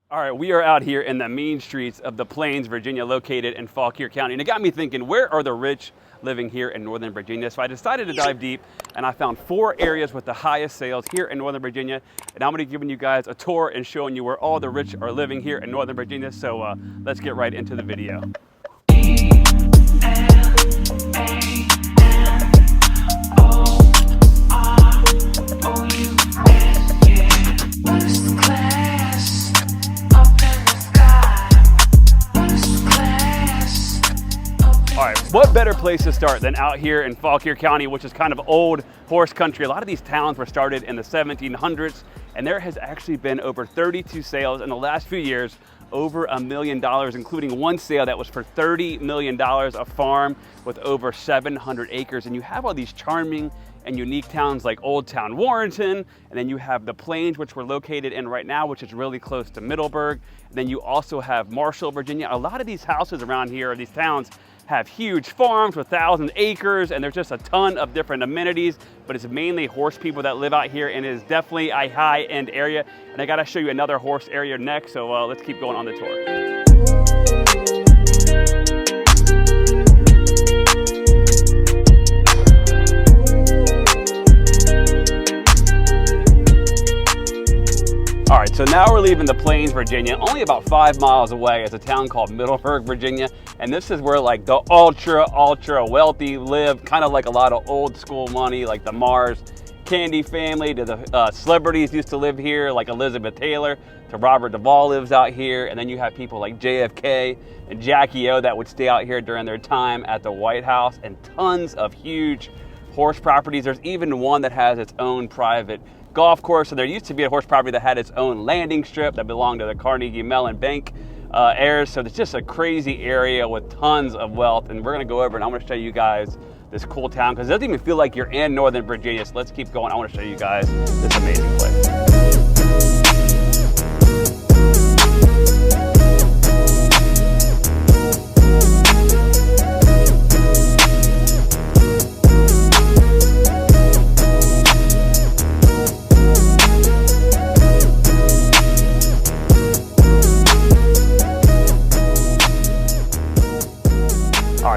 All right, we are out here in the mean streets of the Plains, Virginia, located in Fauquier County. And it got me thinking, where are the rich living here in Northern Virginia? So I decided to dive deep, and I found 4 areas with the highest sales here in Northern Virginia. And I'm gonna be giving you guys a tour and showing you where all the rich are living here in Northern Virginia. So let's get right into the video. What better place to start than out here in Fauquier County, which is kind of old horse country. A lot of these towns were started in the 1700s, and there has actually been over 32 sales in the last few years, over $1 million, including one sale that was for $30 million, a farm with over 700 acres. And you have all these charming and unique towns like Old Town Warrenton, and then you have the Plains, which we're located in right now, which is really close to Middleburg. And then you also have Marshall, Virginia. A lot of these houses around here, these towns, have huge farms with 1,000 acres, and there's just a ton of different amenities, but it's mainly horse people that live out here, and it is definitely a high-end area. And I gotta show you another horse area next, so let's keep going on the tour. All right, so now we're leaving the Plains, Virginia. Only about 5 miles away is a town called Middleburg, Virginia. And this is where like the ultra wealthy live, kind of like a lot of old school money, like the Mars Candy family, to the celebrities used to live here, like Elizabeth Taylor, to Robert Duvall lives out here. And then you have people like JFK and Jackie O that would stay out here during their time at the White House, and tons of huge horse properties. There's even one that has its own private golf course. So there used to be a horse property that had its own landing strip that belonged to the Carnegie Mellon Bank heirs. So it's just a crazy area with tons of wealth. And we're gonna go over and I'm gonna show you guys this cool town, because it doesn't even feel like you're in Northern Virginia. So let's keep going. I wanna show you guys this amazing place.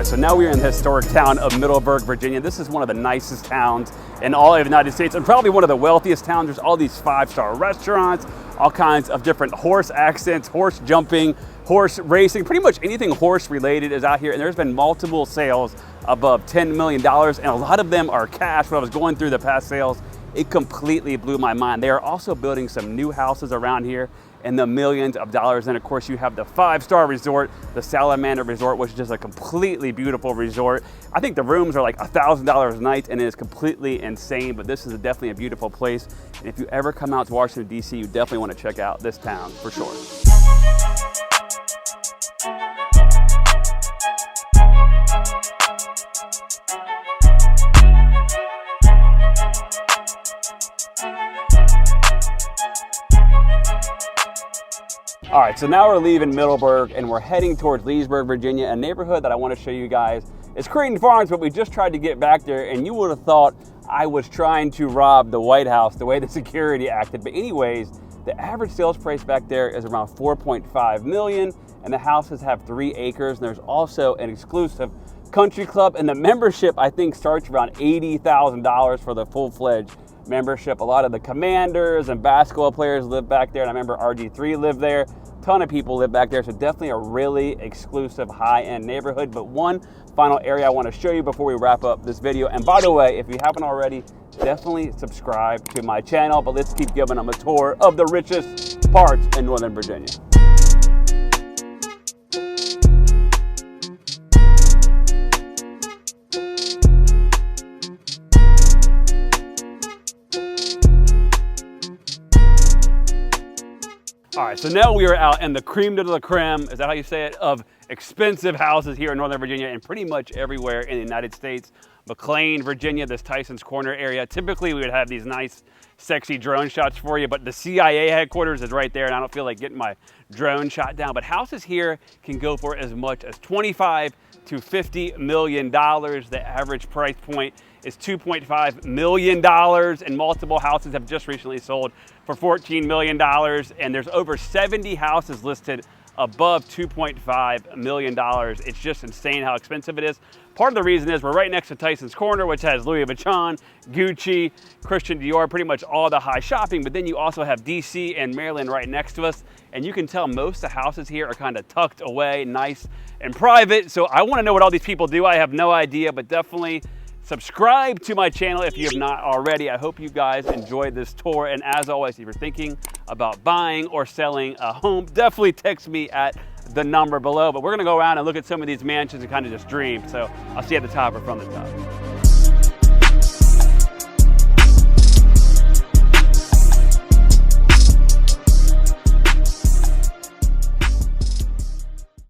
So now we're in the historic town of Middleburg, Virginia. This is one of the nicest towns in all of the United States, and probably one of the wealthiest towns. There's all these 5-star restaurants, all kinds of different horse accents, horse jumping, horse racing, pretty much anything horse related is out here. And there's been multiple sales above $10 million, and a lot of them are cash. When I was going through the past sales, it completely blew my mind. They are also building some new houses around here in the millions of dollars. And of course you have the 5-star resort, the Salamander Resort, which is just a completely beautiful resort. I think the rooms are like $1,000 a night, and it is completely insane, but this is definitely a beautiful place. And if you ever come out to Washington, DC, you definitely want to check out this town for sure. All right, so now we're leaving Middleburg and we're heading towards Leesburg, Virginia. A neighborhood that I want to show you guys is Creighton Farms, but we just tried to get back there, and you would have thought I was trying to rob the White House the way the security acted. But anyways, the average sales price back there is around $4.5 million, and the houses have 3 acres. And there's also an exclusive country club, and the membership I think starts around $80,000 for the full-fledged membership. A lot of the Commanders and basketball players live back there, and I remember RG3 lived there. Ton of people live back there, so definitely a really exclusive high-end neighborhood. But one final area I want to show you before we wrap up this video, and by the way, if you haven't already, definitely subscribe to my channel. But let's keep giving them a tour of the richest parts in Northern Virginia. All right, so now we are out in the creme de la creme, is that how you say it, of expensive houses here in Northern Virginia and pretty much everywhere in the United States. McLean, Virginia, this Tyson's Corner area. Typically, we would have these nice, sexy drone shots for you, but the CIA headquarters is right there, and I don't feel like getting my drone shot down. But houses here can go for as much as $25 to $50 million. The average price point is $2.5 million, and multiple houses have just recently sold for $14 million, and there's over 70 houses listed above $2.5 million. It's just insane how expensive it is. Part of the reason is we're right next to Tyson's Corner, which has Louis Vuitton, Gucci, Christian Dior, pretty much all the high shopping, but then you also have DC and Maryland right next to us, and you can tell most of the houses here are kind of tucked away, nice and private. So I want to know what all these people do. I have no idea, but definitely subscribe to my channel if you have not already. I hope you guys enjoyed this tour, and as always, if you're thinking about buying or selling a home, definitely text me at the number below. But we're gonna go around and look at some of these mansions and kind of just dream. So I'll see you at the top or from the top.